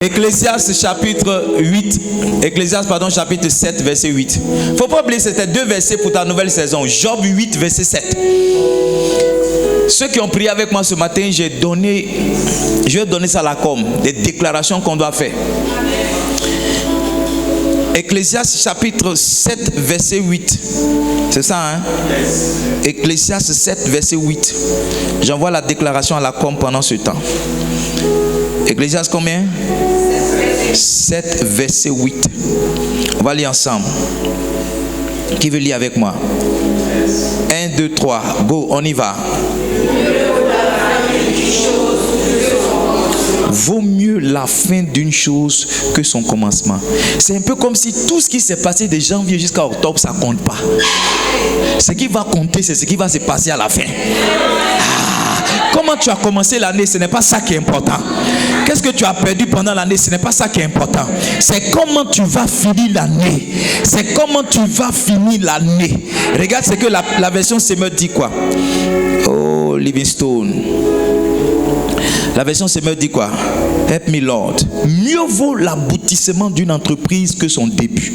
Ecclésiaste chapitre 8, chapitre 7, verset 8. Il ne faut pas oublier, c'était 2 versets pour ta nouvelle saison. Job 8, verset 7. Ceux qui ont prié avec moi ce matin, je vais donner ça à la com, des déclarations qu'on doit faire. Ecclésiaste chapitre 7, verset 8. C'est ça, hein? Ecclésiaste 7, verset 8. J'envoie la déclaration à la com pendant ce temps. Ecclésiaste combien? 7, verset 8. On va lire ensemble. Qui veut lire avec moi? 1, 2, 3. Go, on y va. Vaut mieux la fin d'une chose que son commencement. C'est un peu comme si tout ce qui s'est passé de janvier jusqu'à octobre, ça ne compte pas. Ce qui va compter, c'est ce qui va se passer à la fin. Comment tu as commencé l'année, ce n'est pas ça qui est important. Qu'est-ce que tu as perdu pendant l'année, ce n'est pas ça qui est important. C'est comment tu vas finir l'année. C'est comment tu vas finir l'année. Regarde ce que la version Semeur dit quoi. Oh, Livingstone. La version Semeur dit quoi? Help me Lord. Mieux vaut l'aboutissement d'une entreprise que son début.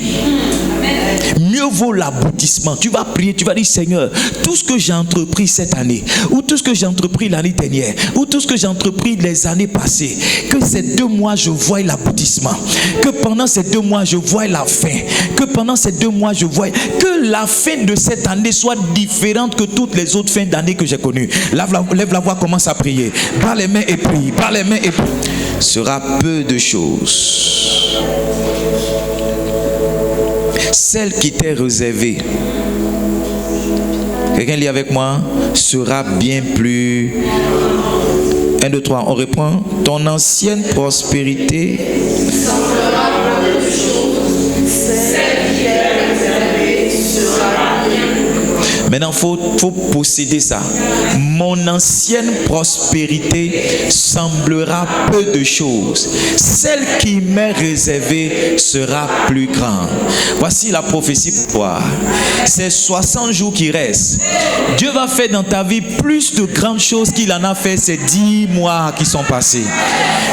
Mieux vaut l'aboutissement. Tu vas prier, tu vas dire Seigneur, tout ce que j'ai entrepris cette année, ou tout ce que j'ai entrepris l'année dernière, ou tout ce que j'ai entrepris les années passées, que ces 2 mois je voie l'aboutissement, que pendant ces 2 mois je voie la fin, que pendant ces 2 mois je voie que la fin de cette année soit différente que toutes les autres fins d'année que j'ai connues. Lève la voix, commence à prier. Par les mains et prie, par les mains et prie. Sera peu de choses. Celle qui t'est réservée, quelqu'un lit avec moi, sera bien plus. 1, 2, 3, on reprend. Ton ancienne prospérité semblera peu de choses. Celle qui t'est réservée sera bien plus. Maintenant, il faut posséder ça. Mon ancienne prospérité semblera peu de choses. Celle qui m'est réservée sera plus grande. Voici la prophétie pour toi. C'est 60 jours qui restent. Dieu va faire dans ta vie plus de grandes choses qu'il en a fait ces 10 mois qui sont passés.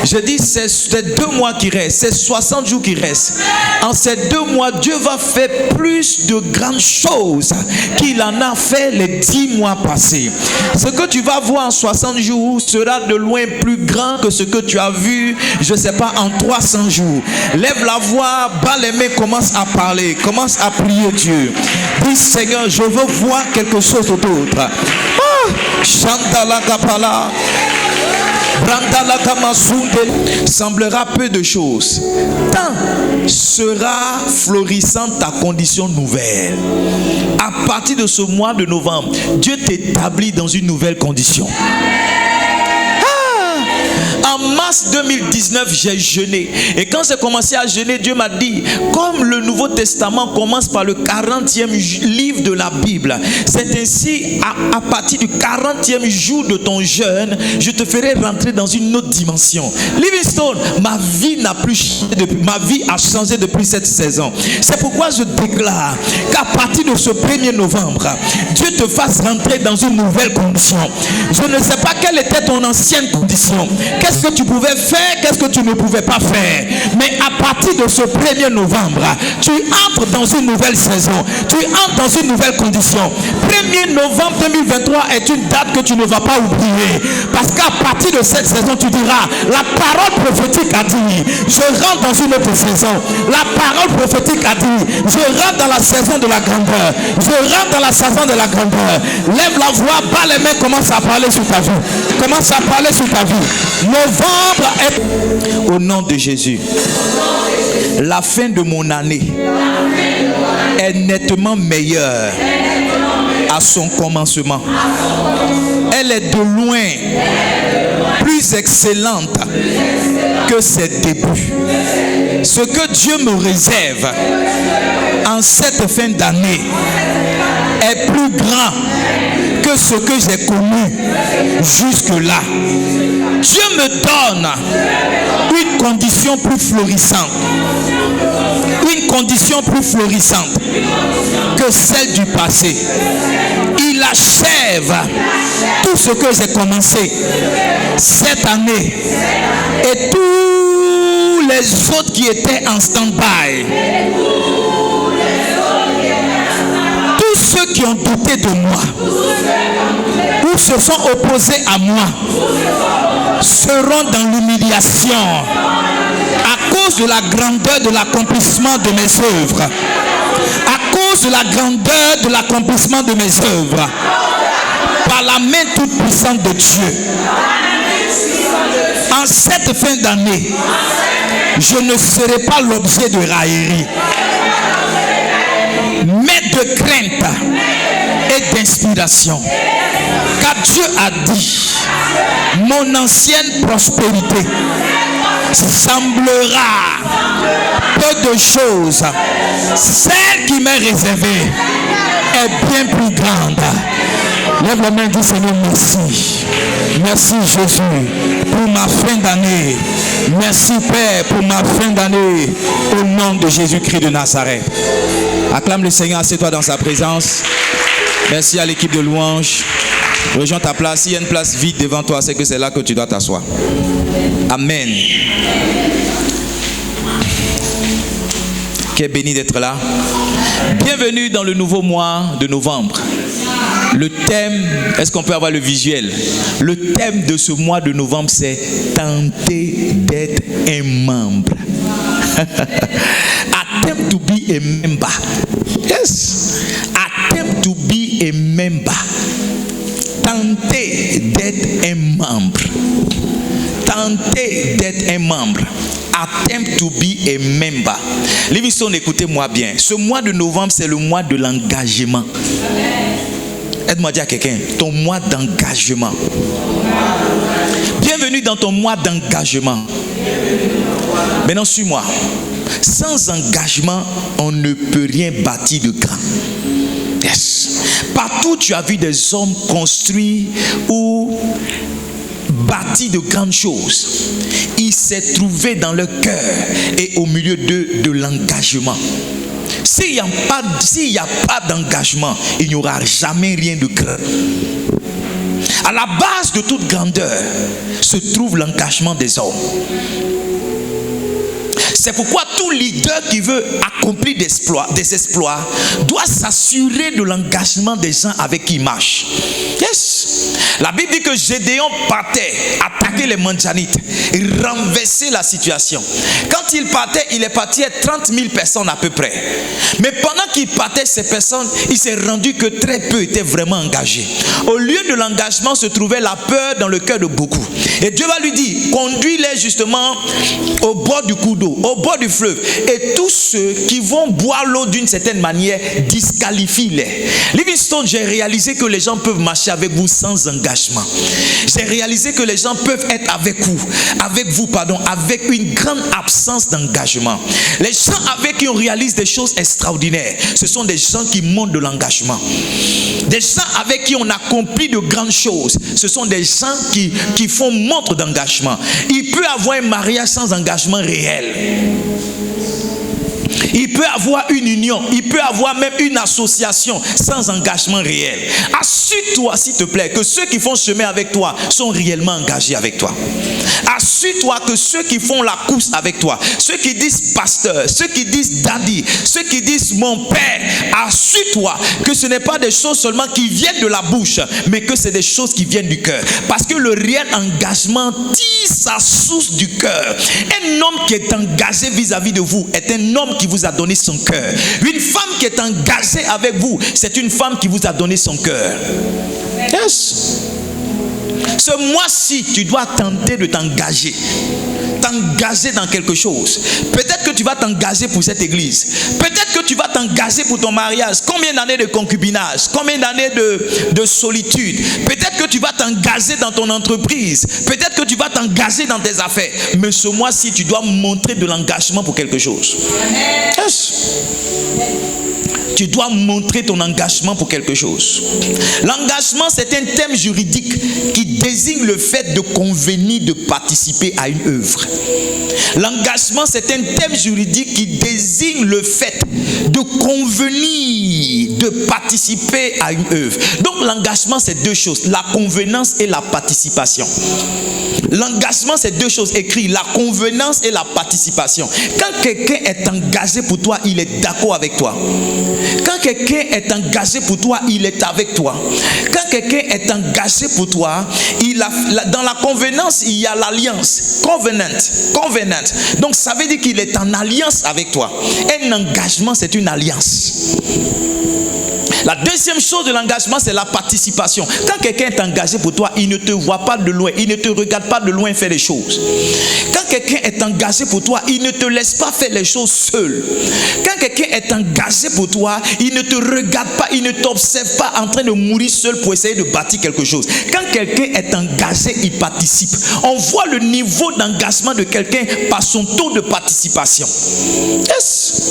Je dis, c'est 2 mois qui restent. C'est 60 jours qui restent. En ces 2 mois, Dieu va faire plus de grandes choses qu'il en a fait les 10 mois passés. Ce que tu vas voir en 60 jours sera de loin plus grand que ce que tu as vu, je ne sais pas, en 300 jours. Lève la voix, bas les mains, commence à parler, commence à prier Dieu. Dis Seigneur, je veux voir quelque chose d'autre. Chandala Kapala. Semblera peu de choses. Tant sera florissante ta condition nouvelle. À partir de ce mois de novembre, Dieu t'établit dans une nouvelle condition. En mars 2019, j'ai jeûné. Et quand j'ai commencé à jeûner, Dieu m'a dit, comme le Nouveau Testament commence par le 40e livre de la Bible, c'est ainsi, à partir du 40e jour de ton jeûne, je te ferai rentrer dans une autre dimension. Livingstone, ma vie n'a plus changé depuis, ma vie a changé depuis cette saison. C'est pourquoi je déclare qu'à partir de ce 1er novembre, Dieu te fasse rentrer dans une nouvelle condition. Je ne sais pas quelle était ton ancienne condition. Qu'est-ce que tu pouvais faire, qu'est-ce que tu ne pouvais pas faire. Mais à partir de ce 1er novembre, tu entres dans une nouvelle saison. Tu entres dans une nouvelle condition. 1er novembre 2023 est une date que tu ne vas pas oublier. Parce qu'à partir de cette saison, tu diras, la parole prophétique a dit, je rentre dans une autre saison. La parole prophétique a dit, je rentre dans la saison de la grandeur. Je rentre dans la saison de la grandeur. Lève la voix, bas les mains, commence à parler sur ta vie. Commence à parler sur ta vie. Novembre est... Au nom de Jésus, la fin de mon année est nettement meilleure à son commencement. Elle est de loin plus excellente que ses débuts. Ce que Dieu me réserve en cette fin d'année est plus grand que ce que j'ai connu jusque-là. Dieu me donne une condition plus florissante. Une condition plus florissante que celle du passé. Il achève tout ce que j'ai commencé cette année. Et tous les autres qui étaient en stand-by, tous ceux qui ont douté de moi ou se sont opposés à moi seront dans l'humiliation à cause de la grandeur de l'accomplissement de mes œuvres. À cause de la grandeur de l'accomplissement de mes œuvres. Par la main toute puissante de Dieu. En cette fin d'année, je ne serai pas l'objet de raillerie, mais de crainte et d'inspiration. Car Dieu a dit, mon ancienne prospérité semblera peu de choses. Celle qui m'est réservée est bien plus grande. Lève la main et dis Seigneur, merci. Merci Jésus pour ma fin d'année. Merci Père pour ma fin d'année. Au nom de Jésus-Christ de Nazareth. Acclame le Seigneur, assieds-toi dans sa présence. Merci à l'équipe de louange. Rejoins ta place. S'il y a une place vide devant toi, c'est que c'est là que tu dois t'asseoir. Amen. Qui est béni d'être là. Bienvenue dans le nouveau mois de novembre. Le thème, est-ce qu'on peut avoir le visuel? Le thème de ce mois de novembre, c'est tenter d'être un membre. Attempt to be a member. Yes. Attempt to be a member. Tenter d'être un membre. Tenter d'être un membre. Attempt to be a member. Livingstone, écoutez-moi bien. Ce mois de novembre, c'est le mois de l'engagement. Aide-moi à dire à quelqu'un, ton mois d'engagement. Bienvenue dans ton mois d'engagement. Maintenant, suis-moi. Sans engagement, on ne peut rien bâtir de grand. Yes. Partout, tu as vu des hommes construits ou bâtis de grandes choses. Il s'est trouvé dans le cœur et au milieu de l'engagement. S'il n'y a pas d'engagement, il n'y aura jamais rien de grand. À la base de toute grandeur se trouve l'engagement des hommes. C'est pourquoi tout leader qui veut accomplir des exploits doit s'assurer de l'engagement des gens avec qui il marche. Yes. La Bible dit que Gédéon partait attaquer les Mandjanites et renverser la situation. Quand il partait, il est parti à 30 000 personnes à peu près. Mais pendant qu'il partait, ces personnes, il s'est rendu que très peu étaient vraiment engagés. Au lieu de l'engagement se trouvait la peur dans le cœur de beaucoup. Et Dieu va lui dire, conduis-les justement au bord du cours d'eau, au bord du fleuve. Et tous ceux qui vont boire l'eau d'une certaine manière, disqualifie-les. Livingstone, j'ai réalisé que les gens peuvent marcher avec vous sans engagement. J'ai réalisé que les gens peuvent être avec vous, avec une grande absence d'engagement. Les gens avec qui on réalise des choses extraordinaires, ce sont des gens qui montrent de l'engagement. Des gens avec qui on accomplit de grandes choses, ce sont des gens qui font montre d'engagement. Il peut avoir un mariage sans engagement réel. Il peut avoir une union, il peut avoir même une association sans engagement réel. Assure-toi, s'il te plaît, que ceux qui font chemin avec toi sont réellement engagés avec toi. Assure-toi que ceux qui font la course avec toi, ceux qui disent pasteur, ceux qui disent daddy, ceux qui disent mon père, assure-toi que ce n'est pas des choses seulement qui viennent de la bouche, mais que c'est des choses qui viennent du cœur. Parce que le réel engagement tire sa source du cœur. Un homme qui est engagé vis-à-vis de vous est un homme qui vous a donné son cœur. Une femme qui est engagée avec vous, c'est une femme qui vous a donné son cœur. Yes. Ce mois-ci, tu dois tenter de t'engager. T'engager dans quelque chose. Peut-être que tu vas t'engager pour cette église. Peut-être que tu vas t'engager pour ton mariage. Combien d'années de concubinage? Combien d'années de solitude? Peut-être que tu vas t'engager dans ton entreprise. Peut-être que tu vas t'engager dans tes affaires. Mais ce mois-ci, tu dois montrer de l'engagement pour quelque chose. Yes. Tu dois montrer ton engagement pour quelque chose. L'engagement, c'est un terme juridique qui désigne le fait de convenir de participer à une œuvre. L'engagement, c'est un terme juridique qui désigne le fait de convenir, de participer à une œuvre. Donc l'engagement, c'est deux choses, la convenance et la participation. L'engagement, c'est deux choses, écrit la convenance et la participation. Quand quelqu'un est engagé pour toi, il est d'accord avec toi. Quand quelqu'un est engagé pour toi, il est avec toi. Quand quelqu'un est engagé pour toi, dans la convenance, il y a l'alliance. Covenant. Donc ça veut dire qu'il est en alliance avec toi. Un engagement, c'est une alliance. La deuxième chose de l'engagement, c'est la participation. Quand quelqu'un est engagé pour toi, il ne te voit pas de loin, il ne te regarde pas de loin faire les choses. Quand quelqu'un est engagé pour toi, il ne te laisse pas faire les choses seul. Quand quelqu'un est engagé pour toi, il ne te regarde pas, il ne t'observe pas en train de mourir seul pour essayer de bâtir quelque chose. Quand quelqu'un est engagé, il participe. On voit le niveau d'engagement de quelqu'un par son taux de participation. Yes.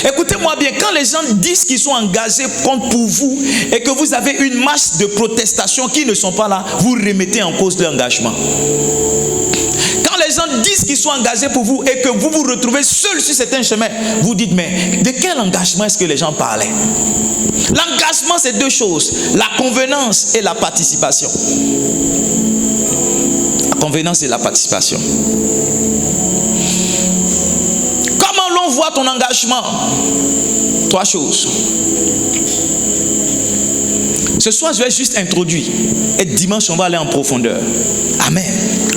Écoutez-moi bien, quand les gens disent qu'ils sont engagés contre pour vous et que vous avez une marche de protestation qui ne sont pas là, vous remettez en cause l'engagement. Quand les gens disent qu'ils sont engagés pour vous et que vous vous retrouvez seul sur certains chemins, vous dites, mais de quel engagement est-ce que les gens parlaient? L'engagement, c'est deux choses, la convenance et la participation. La convenance et la participation. On voit ton engagement. Trois choses. Ce soir, je vais juste introduire. Et dimanche, on va aller en profondeur. Amen.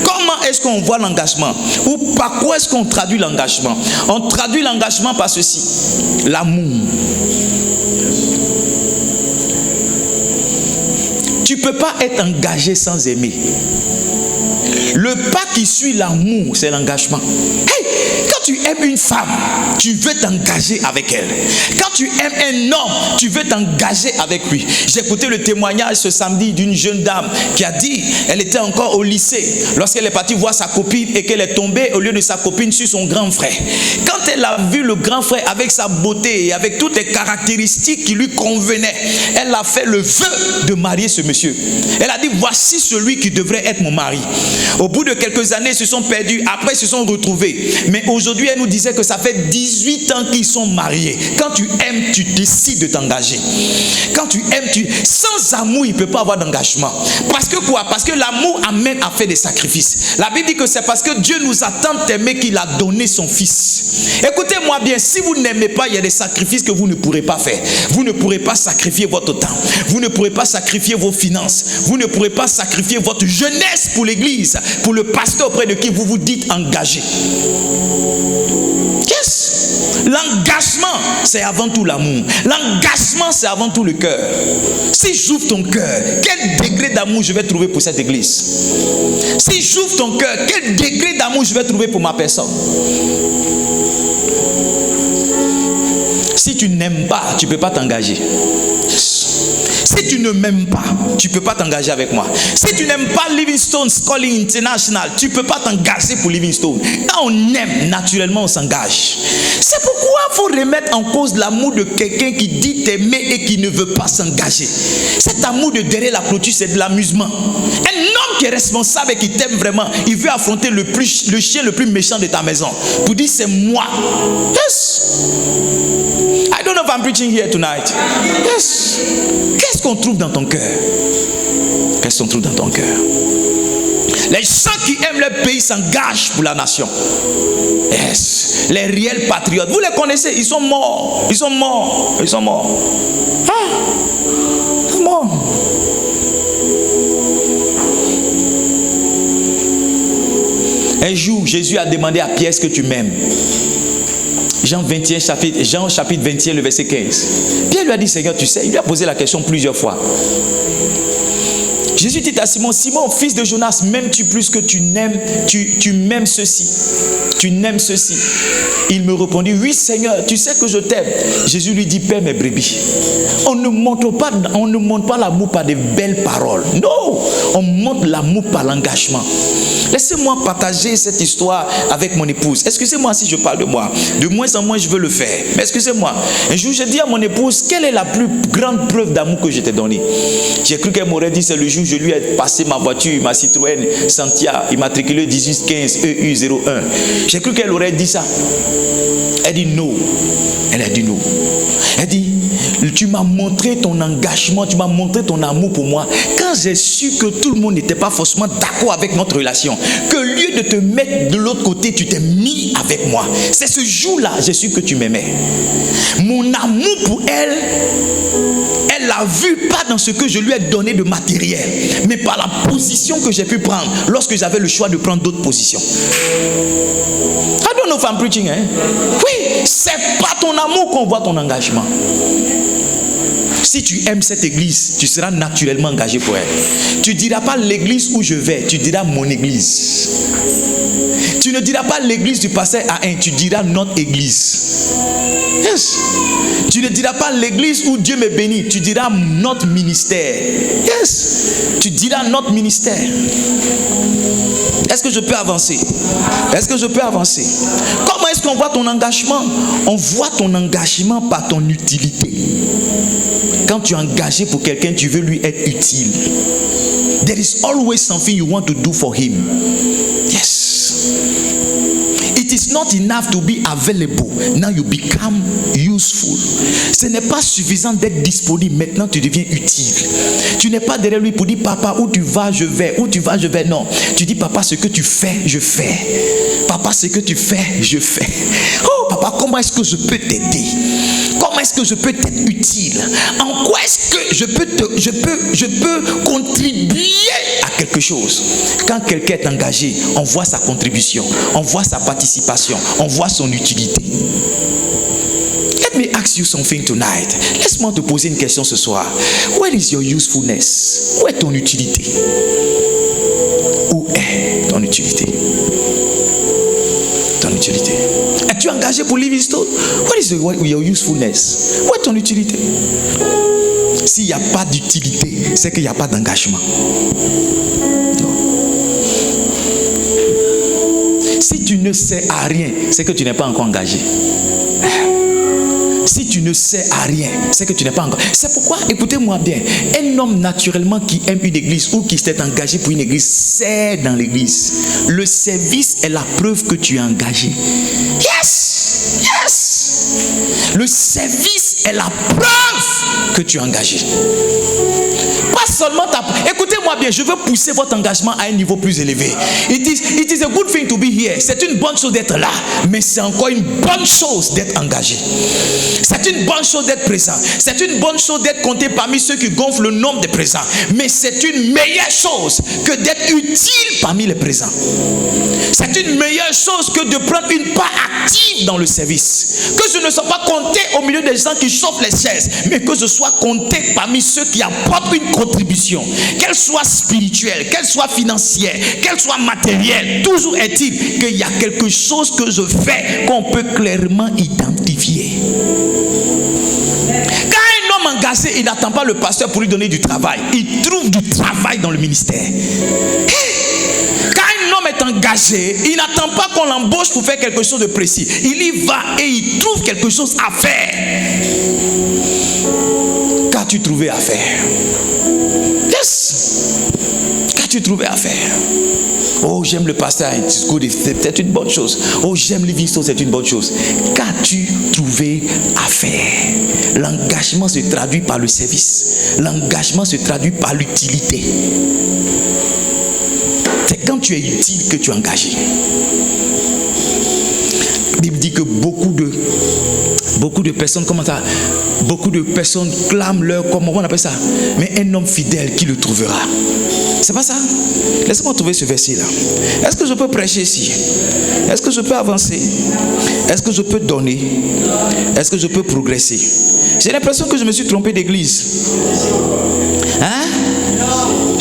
Comment est-ce qu'on voit l'engagement? Ou par quoi est-ce qu'on traduit l'engagement? On traduit l'engagement par ceci. L'amour. Tu ne peux pas être engagé sans aimer. Le pas qui suit l'amour, c'est l'engagement. Hey, quand tu aimes une femme, tu veux t'engager avec elle. Quand tu aimes un homme, tu veux t'engager avec lui. J'ai écouté le témoignage ce samedi d'une jeune dame qui a dit, elle était encore au lycée, lorsqu'elle est partie voir sa copine et qu'elle est tombée au lieu de sa copine sur son grand frère. Quand elle a vu le grand frère avec sa beauté et avec toutes les caractéristiques qui lui convenaient, elle a fait le vœu de marier ce monsieur. Elle a dit, voici celui qui devrait être mon mari. Au bout de quelques années, ils se sont perdus. Après, ils se sont retrouvés. Mais aujourd'hui, elle nous disait que ça fait 18 ans qu'ils sont mariés. Quand tu aimes, tu décides de t'engager. Quand tu aimes, sans amour, il ne peut pas avoir d'engagement. Parce que quoi? Parce que l'amour amène à faire des sacrifices. La Bible dit que c'est parce que Dieu nous a tant aimés qu'il a donné son Fils. Écoutez-moi bien, si vous n'aimez pas, il y a des sacrifices que vous ne pourrez pas faire. Vous ne pourrez pas sacrifier votre temps. Vous ne pourrez pas sacrifier vos finances. Vous ne pourrez pas sacrifier votre jeunesse pour l'église, pour le pasteur auprès de qui vous vous dites engagé. Yes. L'engagement, c'est avant tout l'amour. L'engagement, c'est avant tout le cœur. Si j'ouvre ton cœur, quel degré d'amour je vais trouver pour cette église? Si j'ouvre ton cœur, quel degré d'amour je vais trouver pour ma personne? Si tu n'aimes pas, tu ne peux pas t'engager. Si tu ne m'aimes pas, tu ne peux pas t'engager avec moi. Si tu n'aimes pas Livingstone Calling International, tu ne peux pas t'engager pour Livingstone. Quand on aime, naturellement, on s'engage. C'est pourquoi il faut remettre en cause l'amour de quelqu'un qui dit t'aimer et qui ne veut pas s'engager. Cet amour de derrière la clôture, c'est de l'amusement. Un homme qui est responsable et qui t'aime vraiment, il veut affronter le chien le plus méchant de ta maison pour dire c'est moi. Yes. I don't know if I'm preaching here tonight. Yes. Qu'est-ce qu'on trouve dans ton cœur? Qu'est-ce qu'on trouve dans ton cœur? Les gens qui aiment leur pays s'engagent pour la nation. Yes. Les réels patriotes, vous les connaissez, ils sont morts. Ils sont morts. Ils sont morts. Ah, ils sont morts. Un jour, Jésus a demandé à Pierre, est-ce que tu m'aimes? Jean chapitre 21, le verset 15. Pierre lui a dit, Seigneur, tu sais, il lui a posé la question plusieurs fois. Jésus dit à Simon, Simon, fils de Jonas, m'aimes-tu plus que tu n'aimes, tu m'aimes ceci? Tu n'aimes ceci? Il me répondit, oui Seigneur, tu sais que je t'aime. Jésus lui dit, paie mes brebis. On ne montre pas l'amour par de belles paroles. Non, on montre l'amour par l'engagement. Laissez-moi partager cette histoire avec mon épouse. Excusez-moi si je parle de moi. De moins en moins, je veux le faire. Mais excusez-moi. Un jour, j'ai dit à mon épouse, quelle est la plus grande preuve d'amour que je t'ai donnée? J'ai cru qu'elle m'aurait dit, c'est le jour où je lui ai passé ma voiture, ma Citroën Sentia, immatriculée 1815 EU01. J'ai cru qu'elle aurait dit ça. Elle dit non. Elle a dit non. Elle dit, tu m'as montré ton engagement, tu m'as montré ton amour pour moi. Quand j'ai su que tout le monde n'était pas forcément d'accord avec notre relation, que au lieu de te mettre de l'autre côté, tu t'es mis avec moi. C'est ce jour-là, j'ai su que tu m'aimais. Mon amour pour elle, elle l'a vu pas dans ce que je lui ai donné de matériel, mais par la position que j'ai pu prendre lorsque j'avais le choix de prendre d'autres positions. I don't know if I'm preaching, hein? Oui, c'est pas ton amour qu'on voit ton engagement. Si tu aimes cette église, tu seras naturellement engagé pour elle. Tu ne diras pas l'église où je vais, tu diras mon église. Tu ne diras pas l'église du pasteur à un, tu diras notre église. Yes. Tu ne diras pas l'église où Dieu me bénit, tu diras notre ministère. Yes. Tu diras notre ministère. Est-ce que je peux avancer? Est-ce que je peux avancer? Comment est-ce qu'on voit ton engagement? On voit ton engagement par ton utilité. Quand tu es engagé pour quelqu'un, tu veux lui être utile. There is always something you want to do for him. Yes. It is not enough to be available. Now you become useful. Ce n'est pas suffisant d'être disponible. Maintenant, tu deviens utile. Tu n'es pas derrière lui pour dire, papa, où tu vas, je vais. Où tu vas, je vais. Non. Tu dis, papa, ce que tu fais, je fais. Papa, ce que tu fais, je fais. Oh, papa, comment est-ce que je peux t'aider? Comment est-ce que je peux t'être utile? En quoi est-ce que je peux contribuer à quelque chose? Quand quelqu'un est engagé, on voit sa contribution, on voit sa participation, on voit son utilité. Let me ask you something tonight. Laisse-moi te poser une question ce soir. Where is your usefulness? Où est ton utilité? Où est ton utilité? Ton utilité. Es-tu engagé pour Livingstone? What is your usefulness? Où est ton utilité? S'il n'y a pas d'utilité, c'est qu'il n'y a pas d'engagement. Si tu ne sais à rien, c'est que tu n'es pas encore engagé. Si tu ne sais à rien, c'est que tu n'es pas encore. C'est pourquoi, écoutez-moi bien, un homme naturellement qui aime une église ou qui s'est engagé pour une église, sert dans l'église. Le service est la preuve que tu es engagé. Yes! Yes! Le service est la preuve que tu es engagé. Pas seulement ta... Écoutez-moi bien, je veux pousser votre engagement à un niveau plus élevé. It is a good thing to be here. C'est une bonne chose d'être là, mais c'est encore une bonne chose d'être engagé. C'est une bonne chose d'être présent. C'est une bonne chose d'être compté parmi ceux qui gonflent le nombre de présents. Mais c'est une meilleure chose que d'être utile parmi les présents. C'est une meilleure chose que de prendre une part active dans le service. Que je ne sois pas compté au milieu des gens qui chauffent les chaises, mais que je sois compté parmi ceux qui apportent une contribution, qu'elle soit spirituelle, qu'elle soit financière, qu'elle soit matérielle. Toujours est-il qu'il y a quelque chose que je fais qu'on peut clairement identifier. Quand un homme engagé, il n'attend pas le pasteur pour lui donner du travail. Il trouve du travail dans le ministère. Quand un homme est engagé, il n'attend pas qu'on l'embauche pour faire quelque chose de précis. Il y va et il trouve quelque chose à faire. Qu'as-tu trouvé à faire? Yes. Qu'as-tu trouvé à faire? Oh, j'aime le pasteur, c'est good, c'est une bonne chose. Oh, j'aime Livingstone, c'est une bonne chose. Qu'as-tu trouvé à faire? L'engagement se traduit par le service. L'engagement se traduit par l'utilité. C'est quand tu es utile que tu es engagé. La Bible dit que beaucoup de personnes, comment ça? Beaucoup de personnes clament leur, comment on appelle ça? Mais un homme fidèle, qui le trouvera? C'est pas ça? Laissez-moi trouver ce verset-là. Est-ce que je peux prêcher ici? Est-ce que je peux avancer? Est-ce que je peux donner? Est-ce que je peux progresser? J'ai l'impression que je me suis trompé d'église. Hein?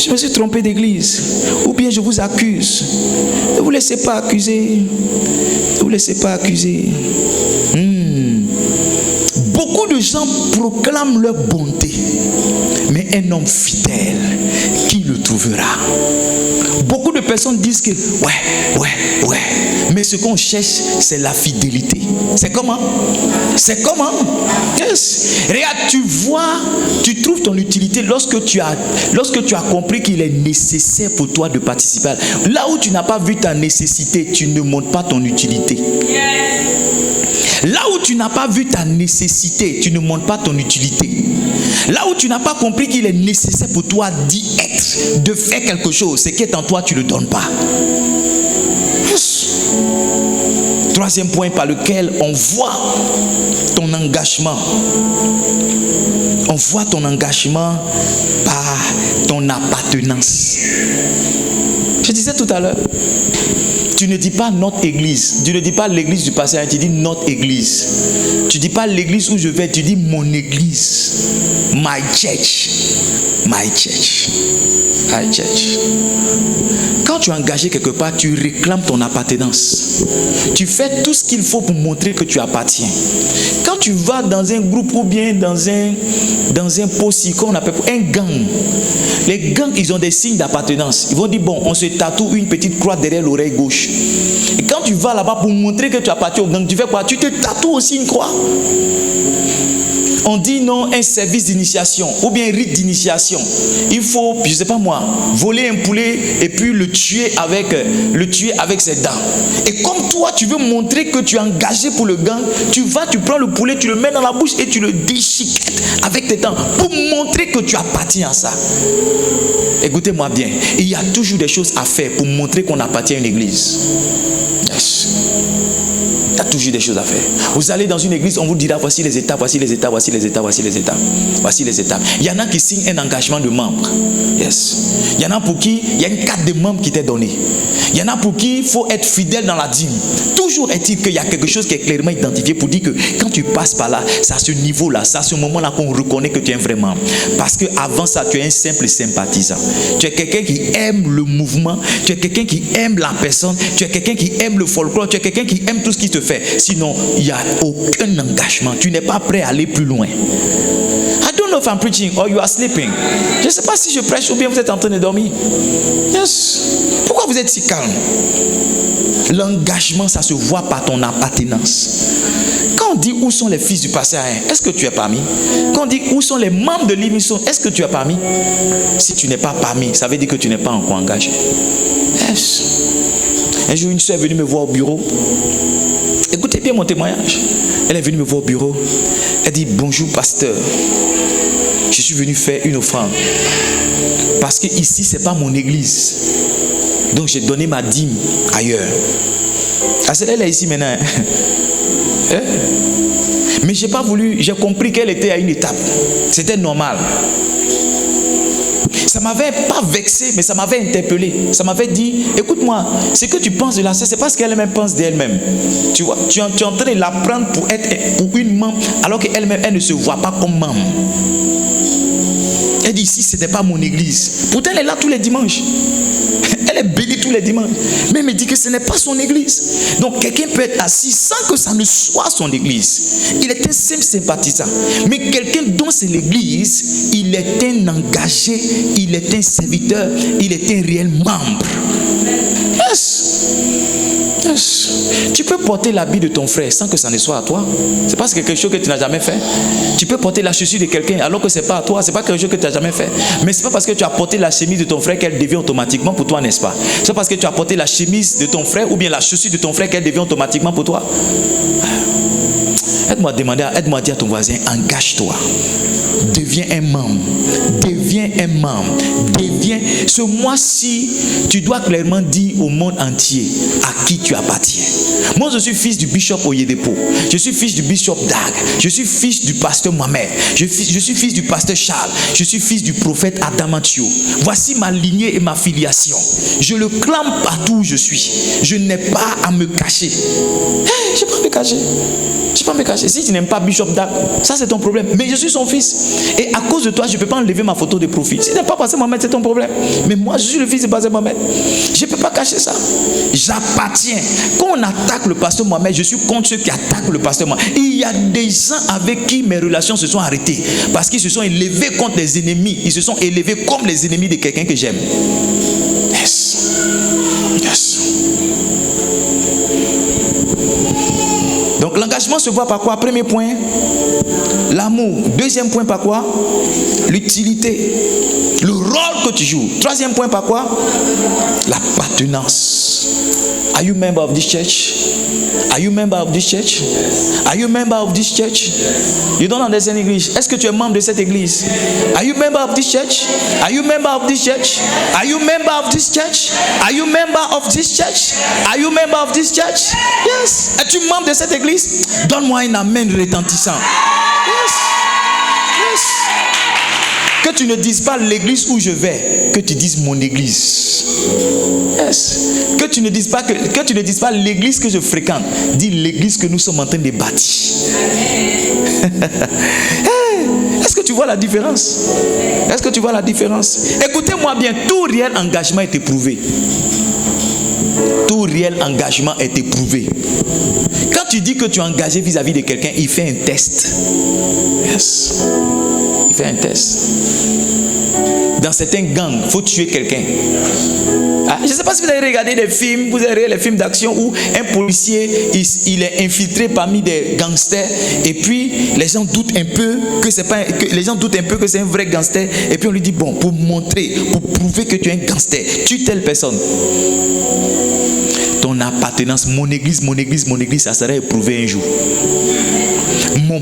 Je me suis trompé d'église. Ou bien je vous accuse. Ne vous laissez pas accuser. Ne vous laissez pas accuser. Beaucoup de gens proclament leur bonté, mais un homme fidèle, qui le trouvera? Beaucoup de personnes disent que ouais, Mais ce qu'on cherche, c'est la fidélité. C'est comment? C'est comment? Yes. Regarde, tu vois, tu trouves ton utilité lorsque tu as compris qu'il est nécessaire pour toi de participer. Là où tu n'as pas vu ta nécessité, tu ne montres pas ton utilité. Là où tu n'as pas vu ta nécessité, tu ne montres pas ton utilité. Là où tu n'as pas compris qu'il est nécessaire pour toi d'y être, de faire quelque chose, ce qui est en toi, tu ne le donnes pas. Yes. Troisième point par lequel on voit ton engagement. On voit ton engagement par ton appartenance. Je disais tout à l'heure, tu ne dis pas notre église. Tu ne dis pas l'église du pasteur, tu dis notre église. Tu ne dis pas l'église où je vais, tu dis mon église. My church. My church. My church. Quand tu es engagé quelque part, tu réclames ton appartenance. Tu fais tout ce qu'il faut pour montrer que tu appartiens. Quand tu vas dans un groupe ou bien dans un poste, qu'on appelle un gang, les gangs, ils ont des signes d'appartenance. Ils vont dire, bon, on se tatoue une petite croix derrière l'oreille gauche. Et quand tu vas là-bas pour montrer que tu appartiens au gang, tu fais quoi? Tu te tatoues aussi une croix. On dit non, un service d'initiation ou bien un rite d'initiation. Il faut, je ne sais pas moi, voler un poulet et puis le tuer avec ses dents. Et comme toi, tu veux montrer que tu es engagé pour le gang, tu prends le poulet, tu le mets dans la bouche et tu le déchiquettes avec tes dents pour montrer que tu appartiens à ça. Écoutez-moi bien, il y a toujours des choses à faire pour montrer qu'on appartient à une église. Yes. Il y a toujours des choses à faire. Vous allez dans une église, on vous dira voici les étapes, voici les étapes, voici les étapes, voici les étapes. Voici les étapes. Il y en a qui signent un engagement de membre. Yes. Il y en a pour qui il y a une carte de membre qui t'est donnée. Il y en a pour qui il faut être fidèle dans la dîme. Toujours est-il qu'il y a quelque chose qui est clairement identifié pour dire que quand tu passes par là, c'est à ce niveau-là, c'est à ce moment-là qu'on reconnaît que tu es un vrai membre. Parce qu'avant ça, tu es un simple sympathisant. Tu es quelqu'un qui aime le mouvement, tu es quelqu'un qui aime la personne, tu es quelqu'un qui aime le folklore, tu es quelqu'un qui aime tout ce qui te fait. Sinon, il n'y a aucun engagement. Tu n'es pas prêt à aller plus loin. I don't know if I'm preaching or you are sleeping. Je ne sais pas si je prêche ou bien vous êtes en train de dormir. Yes. Pourquoi vous êtes si calme? L'engagement, ça se voit par ton appartenance. Quand on dit où sont les fils du pasteur, est-ce que tu es parmi? Quand on dit où sont les membres de l'émission, est-ce que tu es parmi? Si tu n'es pas parmi, ça veut dire que tu n'es pas encore engagé. Yes. Un jour, une soeur est venue me voir au bureau. Écoutez bien mon témoignage. Elle est venue me voir au bureau. Elle dit, bonjour pasteur. Je suis venu faire une offrande. Parce que ici, ce n'est pas mon église. Donc, j'ai donné ma dîme ailleurs. Ah, celle-là est ici maintenant. Mais je n'ai pas voulu, j'ai compris qu'elle était à une étape. C'était normal. Ça ne m'avait pas vexé, mais ça m'avait interpellé. Ça m'avait dit, écoute-moi, ce que tu penses de la sœur, c'est pas ce qu'elle-même pense d'elle-même. Tu vois, tu es en train de la prendre pour une membre, alors qu'elle-même, elle ne se voit pas comme membre. Elle dit, ici, ce n'était pas mon église. Pourtant, elle est là tous les dimanches. Elle est bénie tous les dimanches. Mais elle me dit que ce n'est pas son église. Donc, quelqu'un peut être assis sans que ça ne soit son église. Il est un simple sympathisant. Mais quelqu'un dont c'est l'église, il est un engagé, il est un serviteur, il est un réel membre. Yes. Yes. Tu peux porter l'habit de ton frère sans que ça ne soit à toi. C'est pas quelque chose que tu n'as jamais fait. Tu peux porter la chaussure de quelqu'un alors que c'est pas à toi. C'est pas quelque chose que tu n'as jamais fait. Mais c'est pas parce que tu as porté la chemise de ton frère qu'elle devient automatiquement pour toi, n'est-ce pas? C'est parce que tu as porté la chemise de ton frère ou bien la chaussure de ton frère qu'elle devient automatiquement pour toi. Aide-moi à dire à ton voisin, engage-toi. Deviens un membre. Deviens un membre. Ce mois-ci, tu dois clairement dire au monde entier à qui tu appartiens. Moi, je suis fils du bishop Oyedepo. Je suis fils du bishop Dag. Je suis fils du pasteur Mohamed. Je suis fils du pasteur Charles. Je suis fils du prophète Adamatio. Voici ma lignée et ma filiation. Je le clame partout où je suis. Je n'ai pas à me cacher. Je n'ai pas à me cacher. Je ne peux pas me cacher. Si tu n'aimes pas Bishop Dag, ça c'est ton problème. Mais je suis son fils. Et à cause de toi, je ne peux pas enlever ma photo de profil. Si tu n'aimes pas passer Mohamed, c'est ton problème. Mais moi, je suis le fils de pasteur Mohamed. Je ne peux pas cacher ça. J'appartiens. Quand on attaque le pasteur Mohamed, je suis contre ceux qui attaquent le pasteur Mohamed. Il y a des gens avec qui mes relations se sont arrêtées. Parce qu'ils se sont élevés contre les ennemis. Ils se sont élevés comme les ennemis de quelqu'un que j'aime. Yes. Yes. Donc l'engagement se voit par quoi? Premier point, l'amour. Deuxième point par quoi? L'utilité. Le rôle que tu joues. Troisième point par quoi? L'appartenance. Are you member of this church? Are you member of this church? Are you member of this church? You don't understand English. Est-ce que tu es membre de cette église? Are you member of this church? Are you member of this church? Are you member of this church? Are you member of this church? Are you member of this church? Yes. Es-tu membre de cette église? Donne-moi un amen retentissant. Yes. Yes. Que tu ne dises pas l'église où je vais, que tu dises mon église. Yes. Que tu ne dises pas l'église que je fréquente, dis l'église que nous sommes en train de bâtir. Hey, est-ce que tu vois la différence? Est-ce que tu vois la différence? Écoutez-moi bien, tout réel engagement est éprouvé. Tout réel engagement est éprouvé. Quand tu dis que tu es engagé vis-à-vis de quelqu'un, il fait un test. Yes. Il fait un test. Dans certains gangs, il faut tuer quelqu'un. Ah, je ne sais pas si vous avez regardé des films, vous avez regardé les films d'action où un policier, il est infiltré parmi des gangsters et puis les gens doutent un peu que c'est un vrai gangster et puis on lui dit bon, pour montrer, pour prouver que tu es un gangster, tue telle personne. Ton appartenance, mon église, ça sera éprouvé un jour. Mon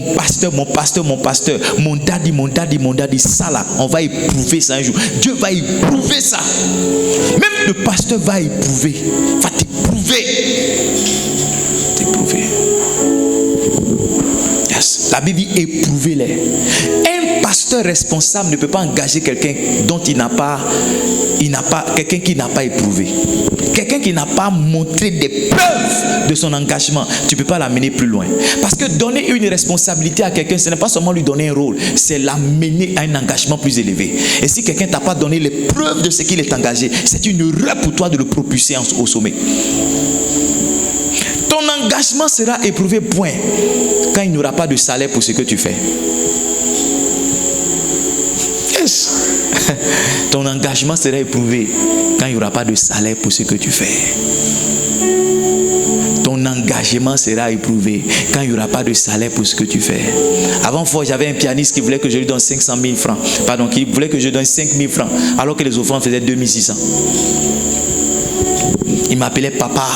daddy, ça là, on va éprouver ça un jour. Dieu va éprouver ça. Même le pasteur va éprouver, va t'éprouver. Yes. La Bible dit éprouvez-les. Un pasteur responsable ne peut pas engager quelqu'un dont quelqu'un qui n'a pas éprouvé. Quelqu'un qui n'a pas montré des preuves de son engagement, tu ne peux pas l'amener plus loin. Parce que donner une responsabilité à quelqu'un, ce n'est pas seulement lui donner un rôle, c'est l'amener à un engagement plus élevé. Et si quelqu'un ne t'a pas donné les preuves de ce qu'il est engagé, c'est une erreur pour toi de le propulser au sommet. Ton engagement sera éprouvé, point, quand il n'y aura pas de salaire pour ce que tu fais. Yes. Ton engagement sera éprouvé quand il n'y aura pas de salaire pour ce que tu fais. Ton engagement sera éprouvé quand il n'y aura pas de salaire pour ce que tu fais. Avant, j'avais un pianiste qui voulait que je lui donne 500 000 francs. Pardon, qui voulait que je donne 5 000 francs, alors que les offrandes faisaient 2600. Il m'appelait papa.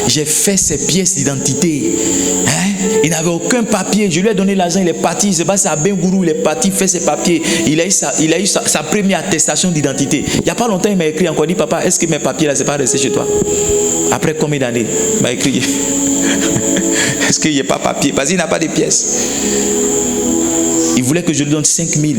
J'ai fait ses pièces d'identité. Il n'avait aucun papier. Je lui ai donné l'argent, il est parti. Il se passe à Bengourou, il est parti, fait ses papiers. Il a eu sa première attestation d'identité. Il n'y a pas longtemps, il m'a écrit encore, dit papa, est-ce que mes papiers là, c'est pas resté chez toi? Après combien d'années? Il m'a écrit. Est-ce qu'il n'y a pas papier? Parce qu'il n'a pas de pièces. Il voulait que je lui donne 5 000.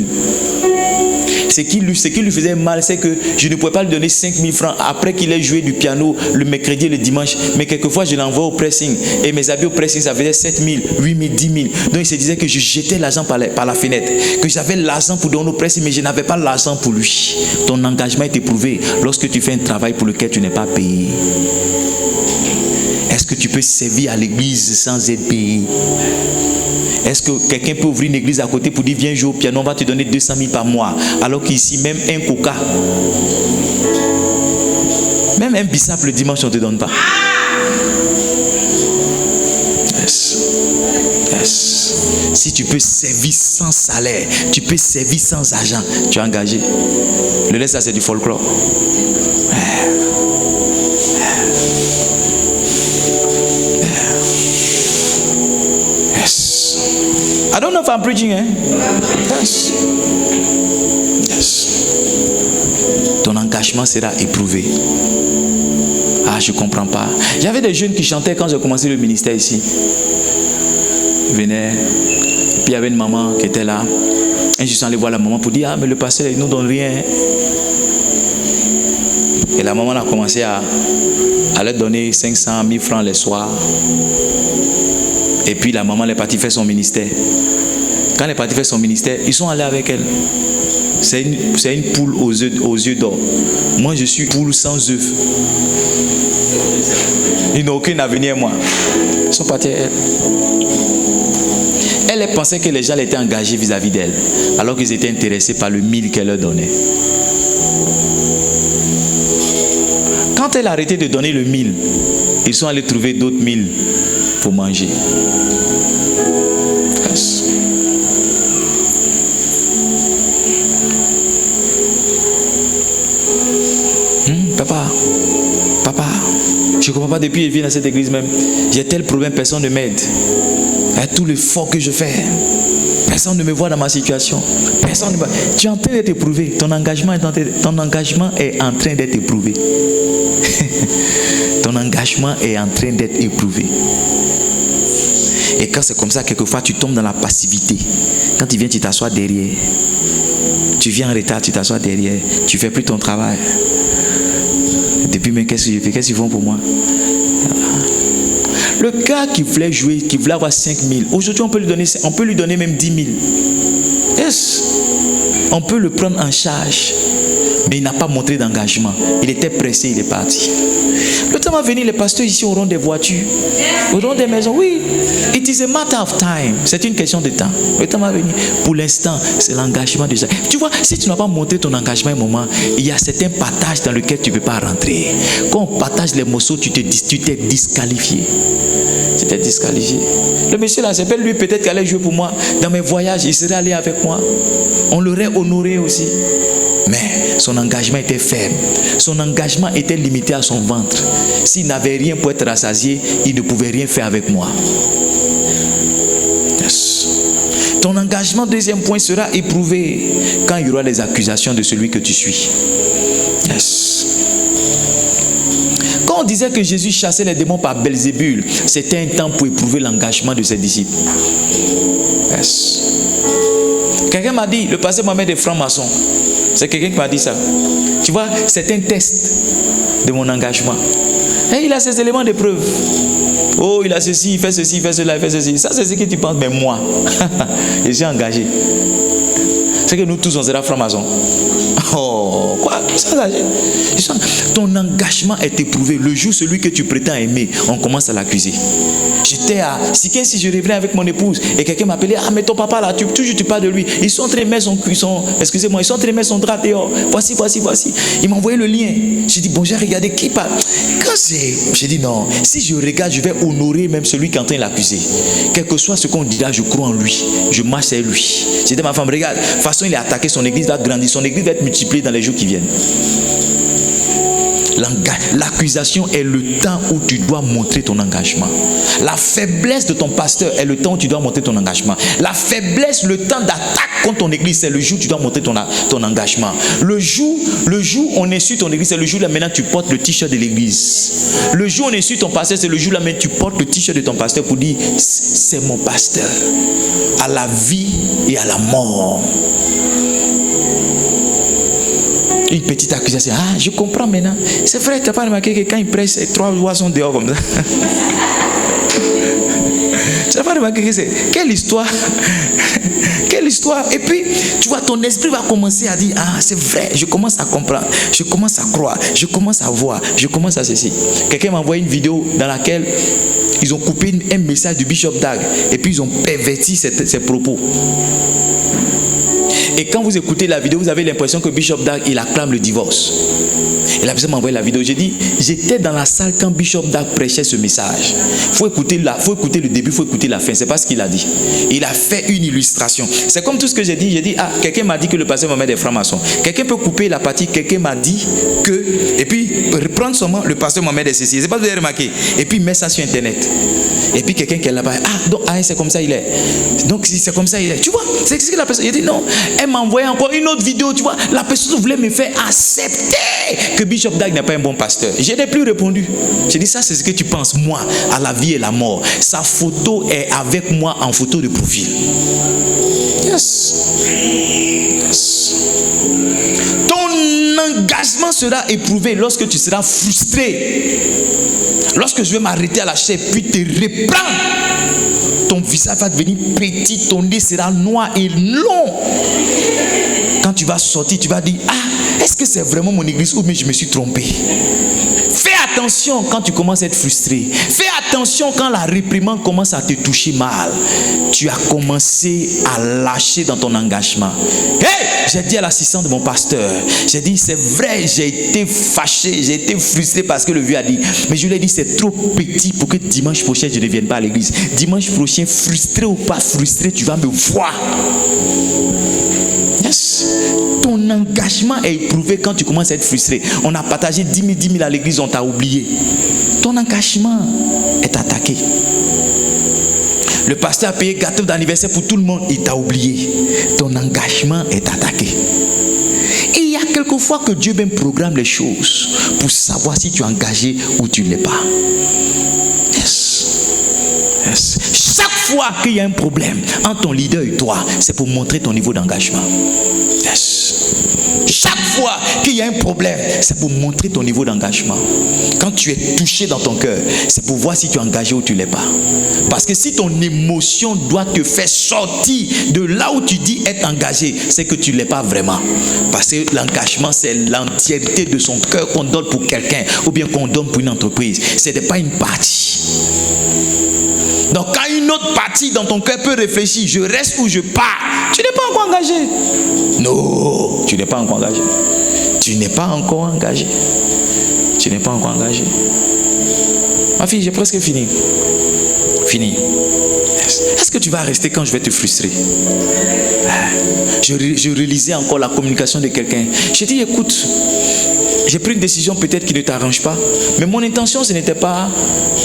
Ce qui lui faisait mal, c'est que je ne pouvais pas lui donner 5 000 francs après qu'il ait joué du piano le mercredi et le dimanche. Mais quelquefois, je l'envoie au pressing. Et mes habits au pressing, ça faisait 7 000, 8 000, 10 000. Donc, il se disait que je jetais l'argent par la fenêtre. Que j'avais l'argent pour donner au pressing, mais je n'avais pas l'argent pour lui. Ton engagement est éprouvé lorsque tu fais un travail pour lequel tu n'es pas payé. Est-ce que tu peux servir à l'église sans être payé? Est-ce que quelqu'un peut ouvrir une église à côté pour dire viens jouer au piano, on va te donner 200 000 par mois, alors qu'ici même un coca, même un bissap le dimanche on ne te donne pas. Yes. Yes. Si tu peux servir sans salaire, tu peux servir sans argent, tu es engagé. Le reste, ça c'est du folklore. I don't know if I'm preaching, Yes. Yes. Ton engagement sera éprouvé. Ah, je ne comprends pas. J'avais des jeunes qui chantaient quand j'ai commencé le ministère ici. Ils venaient, puis il y avait une maman qui était là. Et je suis allé voir la maman pour dire, ah, mais le pasteur, il ne nous donne rien. Et la maman a commencé à leur donner 500 000 francs les soirs. Et puis la maman est partie faire son ministère. Quand elle est partie faire son ministère, ils sont allés avec elle. C'est une poule aux yeux d'or. Moi, je suis poule sans œufs. Ils n'ont aucun avenir, moi. Ils sont partis avec elle. Elle pensait que les gens étaient engagés vis-à-vis d'elle, alors qu'ils étaient intéressés par le 1000 qu'elle leur donnait. Quand Quand elle a arrêté de donner le 1000, ils sont allés trouver d'autres 1000 pour manger. Yes. Papa, je ne comprends pas, depuis que je viens dans cette église même, j'ai tel problème, personne ne m'aide. Avec tout l'effort que je fais, personne ne me voit dans ma situation. Personne ne me... Tu es en train d'être éprouvé. Ton engagement est en train d'être éprouvé. Ton engagement est en train d'être éprouvé. Et quand c'est comme ça, quelquefois, tu tombes dans la passivité. Quand tu viens, tu t'assois derrière. Tu viens en retard, tu t'assois derrière. Tu ne fais plus ton travail. Depuis, mais qu'est-ce que je fais? Qu'est-ce qu'ils font pour moi? Le gars qui voulait jouer, qui voulait avoir 5 000, aujourd'hui, on peut lui donner même 10 000. Yes. On peut le prendre en charge. Mais il n'a pas montré d'engagement. Il était pressé, il est parti. Le temps va venir, les pasteurs ici auront des voitures, auront des maisons. Oui, it is a matter of time. C'est une question de temps. Le temps va venir. Pour l'instant, c'est l'engagement déjà. Tu vois, si tu n'as pas montré ton engagement à un moment, il y a certains partages dans lesquels tu ne peux pas rentrer. Quand on partage les morceaux, tu t'es disqualifié. Tu t'es disqualifié. Le monsieur là, c'est pas lui peut-être qui allait jouer pour moi. Dans mes voyages, il serait allé avec moi. On l'aurait honoré aussi. Mais son engagement était faible. Son engagement était limité à son ventre. S'il n'avait rien pour être rassasié, il ne pouvait rien faire avec moi. Yes. Ton engagement, deuxième point, sera éprouvé quand il y aura les accusations de celui que tu suis. Yes. Quand on disait que Jésus chassait les démons par Belzébul, c'était un temps pour éprouver l'engagement de ses disciples. Yes. Quelqu'un m'a dit, le pasteur Mohamed est franc-maçon. C'est quelqu'un qui m'a dit ça. Tu vois, c'est un test de mon engagement. Et il a ses éléments de preuve. Oh, il a ceci, il fait ceci, il fait cela, il fait ceci. Ça, c'est ce que tu penses. Mais moi, je suis engagé. C'est que nous tous, on sera francs-maçons. Oh, quoi? Je suis engagé. Ton engagement est éprouvé. Le jour, celui que tu prétends aimer, on commence à l'accuser. J'étais à Siquin, si je revenais avec mon épouse et quelqu'un m'appelait, ah mais ton papa là, tu parles de lui. Ils sont en train de mettre excusez-moi, ils sont en train de mettre son drap dehors. Voici. Il m'a envoyé le lien. J'ai dit, bon, j'ai regardé qui parle. J'ai dit non, si je regarde, je vais honorer même celui qui est en train de l'accuser. Quel que soit ce qu'on dira, je crois en lui. Je marche avec lui. J'ai dit à ma femme, regarde, de toute façon, il a attaqué, son église va grandir, son église va être multipliée dans les jours qui viennent. L'accusation est le temps où tu dois montrer ton engagement. La faiblesse de ton pasteur est le temps où tu dois montrer ton engagement. La faiblesse, le temps d'attaque contre ton église, c'est le jour où tu dois montrer ton engagement. Le jour où on insulte ton église, c'est le jour là maintenant tu portes le t-shirt de l'église. Le jour où on insulte ton pasteur, c'est le jour là maintenant tu portes le t-shirt de ton pasteur pour dire c'est mon pasteur. À la vie et à la mort. Une petite accusation. Ah, je comprends maintenant. C'est vrai, tu n'as pas remarqué que quand il prêche, 3 voix sont dehors comme ça. Tu n'as pas remarqué que c'est... Quelle histoire. Quelle histoire. Et puis, tu vois, ton esprit va commencer à dire, ah, c'est vrai, je commence à comprendre, je commence à croire, je commence à voir, je commence à ceci. Quelqu'un m'a envoyé une vidéo dans laquelle ils ont coupé un message du Bishop Dag et puis ils ont perverti ses propos. Et quand vous écoutez la vidéo, vous avez l'impression que Bishop Dag, il acclame le divorce. Et la personne m'a envoyé la vidéo. J'ai dit, j'étais dans la salle quand Bishop Dag prêchait ce message. Il faut écouter le début, il faut écouter la fin. C'est pas ce qu'il a dit. Il a fait une illustration. C'est comme tout ce que j'ai dit. J'ai dit, ah, quelqu'un m'a dit que le pasteur Mohamed est franc-maçon. Quelqu'un peut couper la partie, quelqu'un m'a dit que... Et puis, reprendre seulement le pasteur Mohamed est ceci. C'est pas vous avez remarqué. Et puis, mettre ça sur Internet. Et puis, quelqu'un qui est là-bas, ah, donc, ah, c'est comme ça il est. Donc, c'est comme ça il est. Tu vois, c'est ce que la personne... J'ai dit, non. Elle m'a envoyé encore une autre vidéo, tu vois. La personne voulait me faire accepter que Bishop Dag n'est pas un bon pasteur. Je n'ai plus répondu. J'ai dit, ça c'est ce que tu penses, moi, à la vie et la mort. Sa photo est avec moi en photo de profil. Yes. Ton engagement sera éprouvé lorsque tu seras frustré. Lorsque je vais m'arrêter à la chair puis te reprendre. Ton visage va devenir petit, ton nez sera noir et long. Quand tu vas sortir, tu vas dire, ah, est-ce que c'est vraiment mon église ou bien je me suis trompé? Fais attention quand tu commences à être frustré. Fais attention quand la réprimande commence à te toucher mal. Tu as commencé à lâcher dans ton engagement. Hey, j'ai dit à l'assistant de mon pasteur, j'ai dit, c'est vrai, j'ai été fâché, j'ai été frustré parce que le vieux a dit. Mais je lui ai dit, c'est trop petit pour que dimanche prochain, je ne vienne pas à l'église. Dimanche prochain, frustré ou pas frustré, tu vas me voir. Yes. Ton engagement est éprouvé quand tu commences à être frustré. On a partagé 10 000 à l'église, on t'a oublié. Ton engagement est attaqué. Le pasteur a payé gâteau d'anniversaire pour tout le monde, il t'a oublié. Ton engagement est attaqué. Et il y a quelquefois que Dieu même programme les choses pour savoir si tu es engagé ou tu ne l'es pas. Yes. Yes. Chaque fois qu'il y a un problème entre ton leader et toi, c'est pour montrer ton niveau d'engagement. Yes. Chaque fois qu'il y a un problème, c'est pour montrer ton niveau d'engagement. Quand tu es touché dans ton cœur, c'est pour voir si tu es engagé ou tu ne l'es pas. Parce que si ton émotion doit te faire sortir de là où tu dis être engagé, c'est que tu ne l'es pas vraiment. Parce que l'engagement, c'est l'entièreté de son cœur qu'on donne pour quelqu'un ou bien qu'on donne pour une entreprise. Ce n'est pas une partie. Donc quand une autre partie dans ton cœur peut réfléchir, je reste ou je pars, tu n'es pas encore engagé. Non, tu n'es pas encore engagé. Tu n'es pas encore engagé. Tu n'es pas encore engagé. Ma fille, j'ai presque fini. Fini. Est-ce que tu vas rester quand je vais te frustrer? Je relisais encore la communication de quelqu'un. J'ai dit, écoute, j'ai pris une décision peut-être qui ne t'arrange pas, mais mon intention, ce n'était pas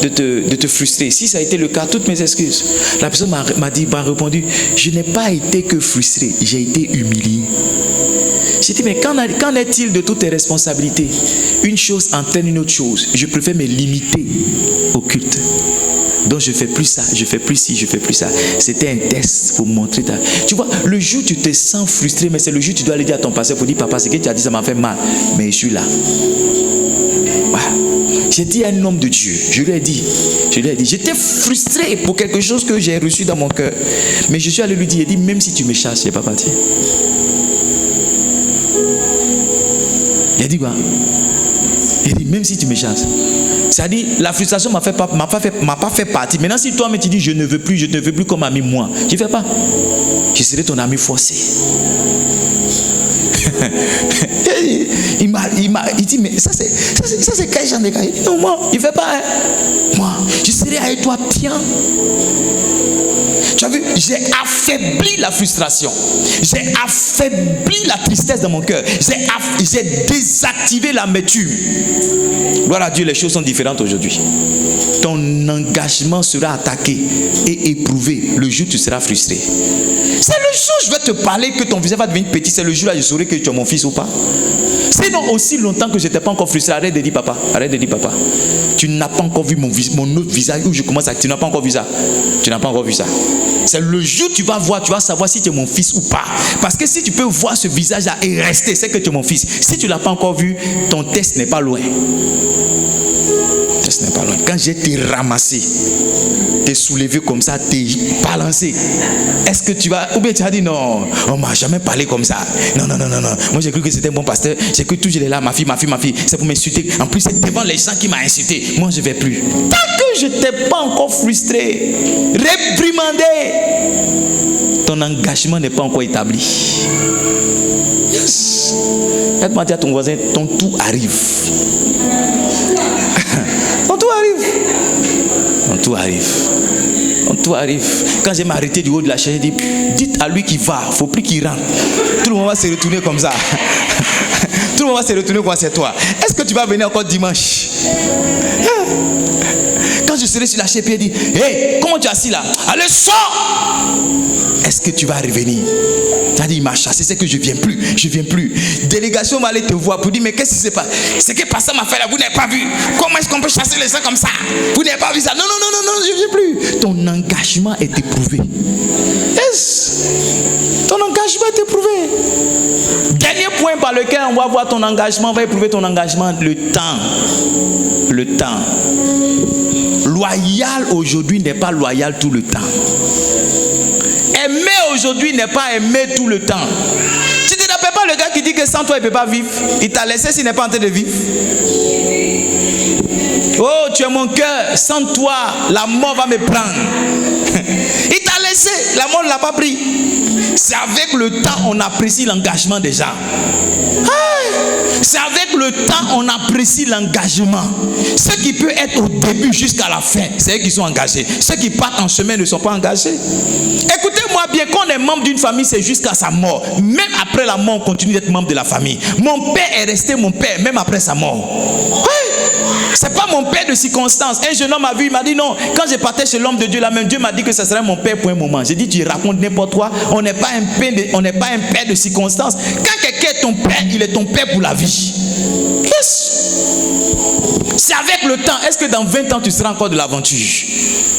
de te frustrer. Si ça a été le cas, toutes mes excuses. La personne m'a répondu, je n'ai pas été que frustré, j'ai été humilié. J'ai dit, mais qu'en est-il de toutes tes responsabilités? Une chose entraîne une autre chose. Je préfère me limiter au culte. Donc je fais plus ça, je fais plus ci, je fais plus ça. C'était un test pour montrer ta... Tu vois, le jour où tu te sens frustré, mais c'est le jour où tu dois aller dire à ton pasteur pour dire, papa, ce que tu as dit, ça m'a fait mal. Mais je suis là. Voilà. J'ai dit à un homme de Dieu, je lui ai dit, j'étais frustré pour quelque chose que j'ai reçu dans mon cœur. Mais je suis allé lui dire, il dit, même si tu me chasses, je ne vais pas partir. Il a dit quoi? Il dit, même si tu me chasses. C'est-à-dire, la frustration m'a pas fait partie. Maintenant, si toi tu dis, je ne veux plus comme ami, moi, je ne fais pas. Je serai ton ami forcé. il dit, mais ça c'est quel genre de cas? Il dit, non, moi, il ne fait pas. Hein. Moi, je serai avec toi bien. Tu as vu, j'ai affaibli la frustration. J'ai affaibli la tristesse dans mon cœur. J'ai désactivé l'amertume. Gloire à Dieu, les choses sont différentes aujourd'hui. Ton engagement sera attaqué et éprouvé le jour où tu seras frustré. C'est le jour où je vais te parler que ton visage va devenir petit. C'est le jour là je saurai que tu es mon fils ou pas. Sinon, aussi longtemps que je n'étais pas encore frustré, arrête de dire papa. Arrête de dire papa. Tu n'as pas encore vu mon autre visage où je commence à... Tu n'as pas encore vu ça. Tu n'as pas encore vu ça. C'est le jour où tu vas voir, tu vas savoir si tu es mon fils ou pas. Parce que si tu peux voir ce visage-là et rester, c'est que tu es mon fils. Si tu ne l'as pas encore vu, ton test n'est pas loin. Ce n'est pas loin. Quand j'ai été ramassé, t'es soulevé comme ça, t'es balancé, est-ce que tu vas... Ou bien tu as dit non, on m'a jamais parlé comme ça. Non. Moi j'ai cru que c'était un bon pasteur. J'ai cru toujours il est là, ma fille. C'est pour m'insulter. En plus c'est devant les gens qui m'ont insulté. Moi je ne vais plus. Tant que je ne t'ai pas encore frustré, réprimandé, ton engagement n'est pas encore établi. Yes. Aide-moi à dire à ton voisin, ton tout arrive. Tout arrive. Quand j'ai m'arrêté du haut de la chaise, j'ai dit, dites à lui qu'il va, il ne faut plus qu'il rentre. Tout le monde va se retourner comme ça. Tout le monde va se retourner comme c'est toi. Est-ce que tu vas venir encore dimanche? Quand je serai sur la chaise, il dit, hey, comment tu es assis là? Allez, sors! Est-ce que tu vas revenir? Tu as dit, il m'a chassé, c'est que je ne viens plus. Délégation va aller te voir pour dire, mais qu'est-ce qui se passe? C'est que pasteur m'a fait là, vous n'avez pas vu. Comment est-ce qu'on peut chasser les gens comme ça? Vous n'avez pas vu ça? Non, je ne viens plus. Ton engagement est éprouvé. Yes. Ton engagement est éprouvé. Dernier point par lequel on va voir ton engagement, on va éprouver ton engagement, le temps. Le temps. Loyal aujourd'hui n'est pas loyal tout le temps. Aimer aujourd'hui n'est pas aimer tout le temps. Tu ne te rappelles pas le gars qui dit que sans toi il ne peut pas vivre? Il t'a laissé s'il n'est pas en train de vivre. Oh, tu es mon cœur, sans toi, la mort va me prendre. Il t'a laissé, la mort ne l'a pas pris. C'est avec le temps on apprécie l'engagement des gens. C'est avec le temps on apprécie l'engagement. Ceux qui peuvent être au début jusqu'à la fin, c'est eux qui sont engagés. Ceux qui partent en chemin ne sont pas engagés. Écoutez-moi bien, quand on est membre d'une famille, c'est jusqu'à sa mort. Même après la mort, on continue d'être membre de la famille. Mon père est resté mon père, même après sa mort. C'est pas mon père de circonstance. Un jeune homme m'a vu, il m'a dit non. Quand je partais chez l'homme de Dieu, là même Dieu m'a dit que ce serait mon père pour un moment. J'ai dit, tu racontes n'importe quoi. On n'est pas un père de circonstance. Quand quelqu'un est ton père, il est ton père pour la vie. C'est avec le temps. Est-ce que dans 20 ans, tu seras encore de l'aventure?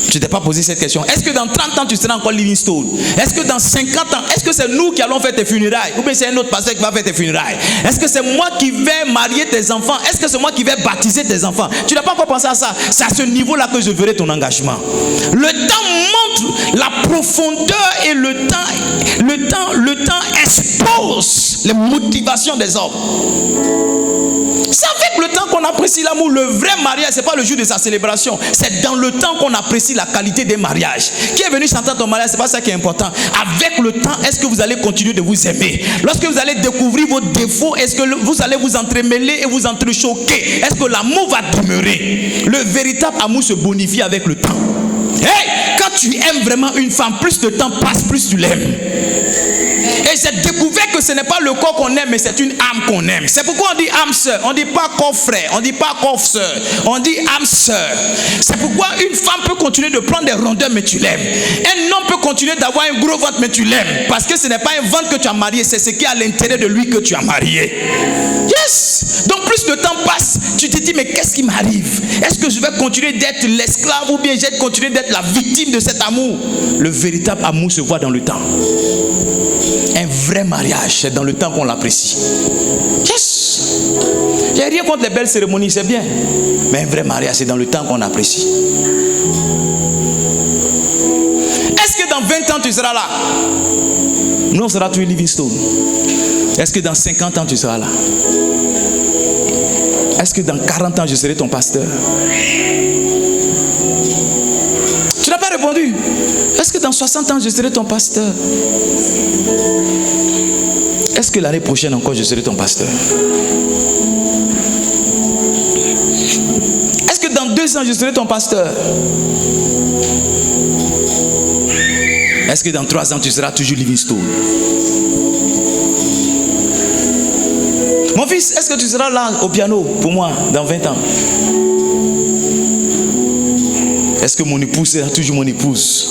Je ne t'ai pas posé cette question. Est-ce que dans 30 ans, tu seras encore Livingstone? Est-ce que dans 50 ans, est-ce que c'est nous qui allons faire tes funérailles? Ou bien c'est un autre pasteur qui va faire tes funérailles? Est-ce que c'est moi qui vais marier tes enfants? Est-ce que c'est moi qui vais baptiser tes enfants? Tu n'as pas encore pensé à ça. C'est à ce niveau-là que je verrai ton engagement. Le temps montre la profondeur et le temps expose les motivations des hommes. C'est avec le temps qu'on apprécie l'amour. Le vrai mariage, ce n'est pas le jour de sa célébration. C'est dans le temps qu'on apprécie la qualité des mariages. Qui est venu chanter ton mariage, ce n'est pas ça qui est important. Avec le temps, est-ce que vous allez continuer de vous aimer? Lorsque vous allez découvrir vos défauts, est-ce que vous allez vous entremêler et vous entrechoquer? Est-ce que l'amour va demeurer? Le véritable amour se bonifie avec le temps. Hey, quand tu aimes vraiment une femme, plus de temps passe, plus tu l'aimes. Et j'ai découvert que ce n'est pas le corps qu'on aime, mais c'est une âme qu'on aime. C'est pourquoi on dit âme sœur. On ne dit pas corps frère, on ne dit pas corps sœur, on dit âme sœur. C'est pourquoi une femme peut continuer de prendre des rondeurs, mais tu l'aimes. Un homme peut continuer d'avoir un gros ventre, mais tu l'aimes. Parce que ce n'est pas un ventre que tu as marié, c'est ce qui est à l'intérieur de lui que tu as marié. Yes! Donc plus le temps passe, tu te dis, mais qu'est-ce qui m'arrive? Est-ce que je vais continuer d'être l'esclave ou bien je vais continuer d'être la victime de cet amour? Le véritable amour se voit dans le temps. Un vrai mariage, c'est dans le temps qu'on l'apprécie. Yes! J'ai rien contre les belles cérémonies, c'est bien. Mais un vrai mariage, c'est dans le temps qu'on apprécie. Est-ce que dans 20 ans, tu seras là? Nous, on sera toujours Livingstone. Est-ce que dans 50 ans, tu seras là? Est-ce que dans 40 ans, je serai ton pasteur? Tu n'as pas répondu. Est-ce que dans 60 ans, je serai ton pasteur? Est-ce que l'année prochaine encore, je serai ton pasteur? Est-ce que dans 2 ans, je serai ton pasteur? Est-ce que dans 3 ans, tu seras toujours Livingstone? Mon fils, est-ce que tu seras là au piano pour moi dans 20 ans? Est-ce que mon épouse sera toujours mon épouse?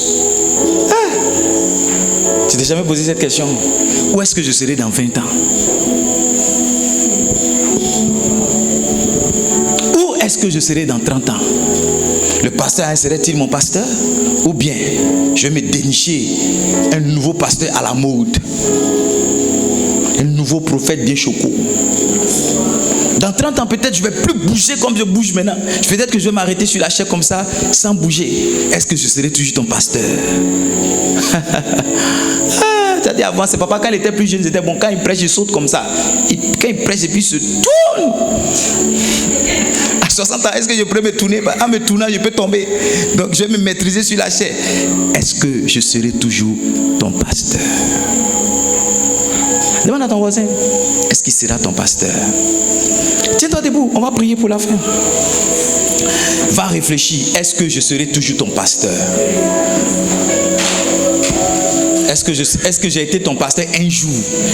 Tu t'es jamais posé cette question? Où est-ce que je serai dans 20 ans? Où est-ce que je serai dans 30 ans? Le pasteur serait-il mon pasteur? Ou bien je vais me dénicher un nouveau pasteur à la mode? Un nouveau prophète bien choco. Dans 30 ans, peut-être je ne vais plus bouger comme je bouge maintenant. Peut-être que je vais m'arrêter sur la chaise comme ça, sans bouger. Est-ce que je serai toujours ton pasteur? C'est-à-dire avant, c'est papa, quand il était plus jeune, c'était bon. Quand il prêche, il saute comme ça. Quand il prêche, et puis il se tourne. À 60 ans, est-ce que je pourrais me tourner? En me tournant, je peux tomber. Donc, je vais me maîtriser sur la chaise. Est-ce que je serai toujours ton pasteur? Demande à ton voisin, est-ce qu'il sera ton pasteur? Tiens-toi debout, on va prier pour la fin. Va réfléchir, est-ce que je serai toujours ton pasteur? Est-ce que j'ai été ton pasteur un jour?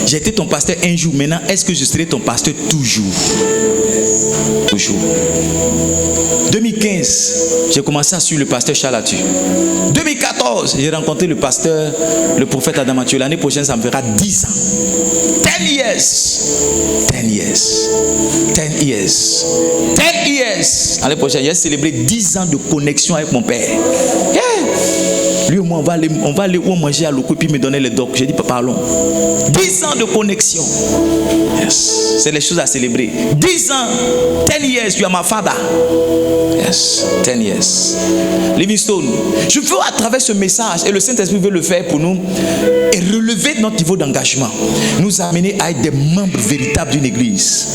J'ai été ton pasteur un jour, maintenant est-ce que je serai ton pasteur toujours? Toujours. 2015, j'ai commencé à suivre le pasteur Charles Atu. 2014, j'ai rencontré le pasteur, le prophète Adam Mathieu. L'année prochaine, ça me fera 10 ans. 10 years. 10 years. 10 years. 10 years. L'année prochaine, j'ai célébré 10 ans de connexion avec mon père. Yeah. Lui et moi, on va aller où manger à l'eau, puis me donner les docs. J'ai dit, papa, allons. 10 ans de connexion. Yes. C'est les choses à célébrer. 10 ans. 10 years, you are my father. Yes. 10 years. Livingstone, je veux à travers ce message, et le Saint-Esprit veut le faire pour nous, et relever notre niveau d'engagement, nous amener à être des membres véritables d'une église.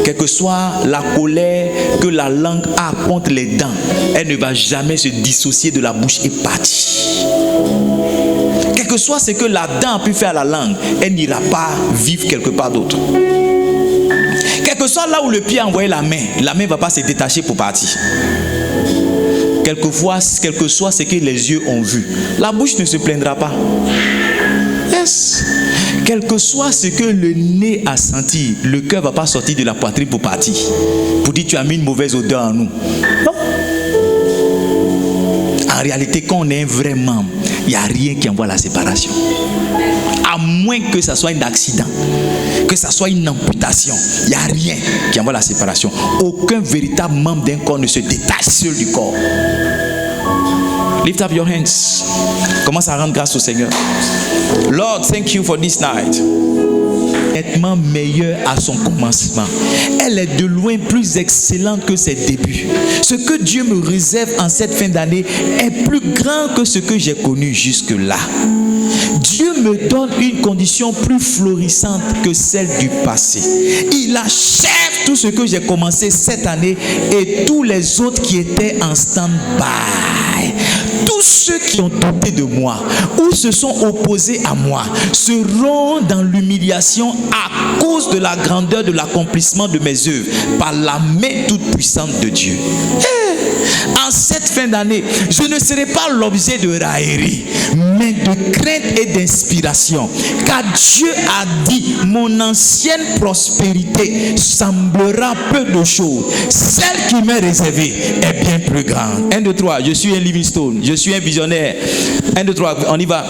Quelle que soit la colère que la langue a contre les dents, elle ne va jamais se dissocier de la bouche et partir. Quel que soit ce que la dent a pu faire à la langue, elle n'ira pas vivre quelque part d'autre. Quel que soit là où le pied a envoyé la main ne va pas se détacher pour partir. Quelquefois, quel que soit ce que les yeux ont vu, la bouche ne se plaindra pas. Yes. Quel que soit ce que le nez a senti, le cœur ne va pas sortir de la poitrine pour partir. Pour dire tu as mis une mauvaise odeur en nous. Non. En réalité, quand on est un vrai membre, il n'y a rien qui envoie la séparation. À moins que ça soit un accident, que ça soit une amputation, il n'y a rien qui envoie la séparation. Aucun véritable membre d'un corps ne se détache seul du corps. Lift up your hands. Commence à rendre grâce au Seigneur. Lord, thank you for this night. Nettement meilleure à son commencement. Elle est de loin plus excellente que ses débuts. Ce que Dieu me réserve en cette fin d'année est plus grand que ce que j'ai connu jusque-là. Dieu me donne une condition plus florissante que celle du passé. Il achève tout ce que j'ai commencé cette année et tous les autres qui étaient en stand-by. Tous ceux qui ont douté de moi ou se sont opposés à moi seront dans l'humiliation à cause de la grandeur de l'accomplissement de mes œuvres par la main toute puissante de Dieu. En cette fin d'année, je ne serai pas l'objet de raillerie, mais de crainte et d'inspiration. Car Dieu a dit, mon ancienne prospérité semblera peu de choses. Celle qui m'est réservée est bien plus grande. 1, 2, 3, je suis un Livingstone, je suis un visionnaire. 1, 2, 3, on y va.